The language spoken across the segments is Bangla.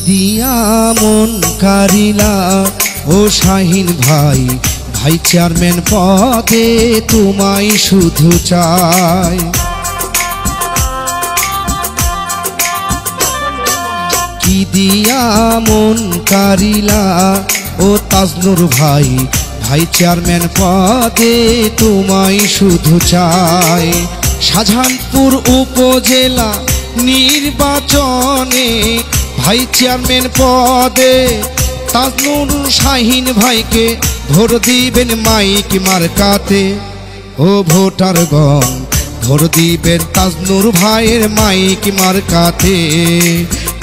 দিয়া মন কারিলা ও শাহিন ভাই, ভাই চেয়ারম্যান পদে তোমায় শুধু চাই। কি দিয়া মন কারিলা ও তাজনুর ভাই, ভাই চেয়ারম্যান পদে তোমায় শুধু চাই। শাহজাহানপুর উপজেলা নির্বাচনে ভাই চেয়ারম্যান পদে তাজনুর শাহিন ভাইকে ভোট দিবেন মাইক মার্কাতে। ও ভোটারগণ, ভোট দিবেন তাজনুর ভাইয়ের মাইক মার্কাতে।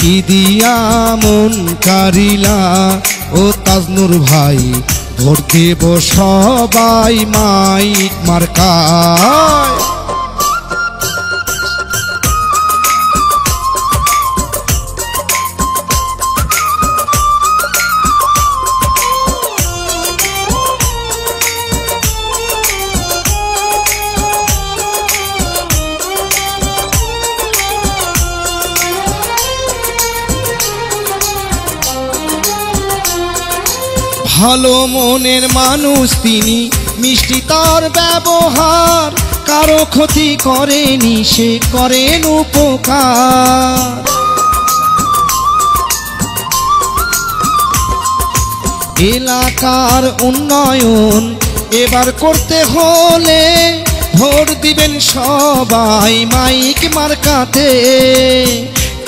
কি দিয়া মন কারিলা ও তাজনুর ভাই, ভোট দেব সবাই মাইক মার্কায়। ভালো মনের মানুষ তিনি, মিষ্টি তার ব্যবহার, কারো ক্ষতি করেনি সে করেন উপকার। এলাকার উন্নয়ন এবার করতে হলে ভোট দিবেন সবাই মাইক মার্কাতে।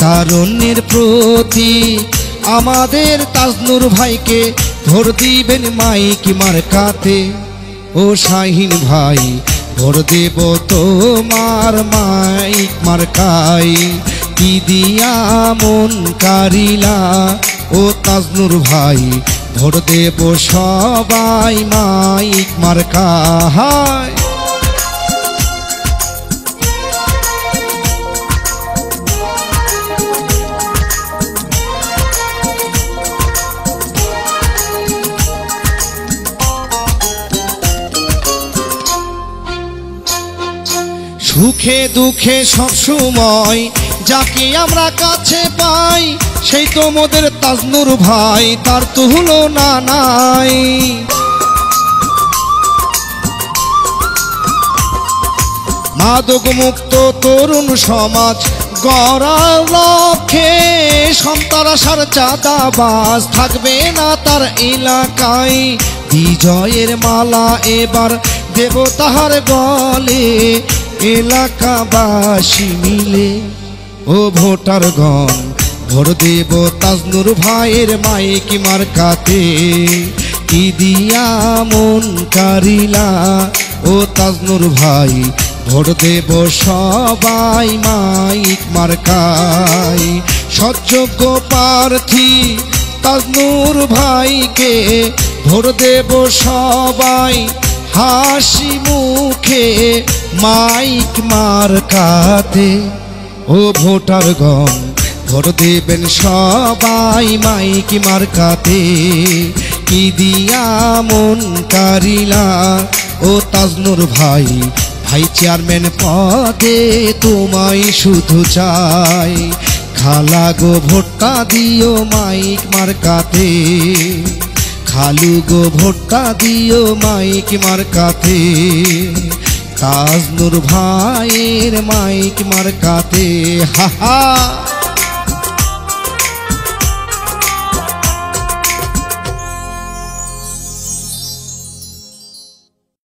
তারুণ্যের প্রতি আমাদের তাজনুর ভাইকে ভোট দিবেন মাইক মার্কাতে। ও শাহিন ভাই, ভোট দেব তোমার মাইক মার্কায়। কি দিয়া মন কারিলা ও তাজনুর ভাই, ভোট দেব সবাই মাইক মার্কায়। সুখে দুঃখে সবসময় যাকে আমরা কাছে পাই, সেই তো মোদের তাজনুর ভাই, তার তুলনা নাই। মাদক মুক্ত তরুণ সমাজ গড়ার লক্ষ্যে সন্ত্রাসের চাঁদাবাজ থাকবে না তার এলাকায়। বিজয়ের মালা এবার দেব তাহার গলে, এলাকাবাসী মিলে। ও ভোটারগণ, ভোট দেব তাজনুর ভাইয়ের মাইক মার্কাতে। কি দিয়া মন কারিলা ও তাজনুর ভাই, ভোট দেব সবাই মাইক মার্কায়। সৎযোগ্য প্রার্থী তাজনুর ভাইকে ভোট দেব সবাই হাসি মুখে মাইক মার্কাতে। ও ভোটারগণ, ভোট দেবেন সবাই মাইক মার্কাতে। কি দিয়া মন কারিলা ও তাজনুর ভাই, ভাই চেয়ারম্যান পদে তোমায় শুধু চাই। খালা গো ভোটটা দিও মাইক মার্কাতে, খালু গো ভোটটা দিও মাইক মার্কাতে। তাজনুর ভাইয়ের মাইক মার্কাতে। হা হা।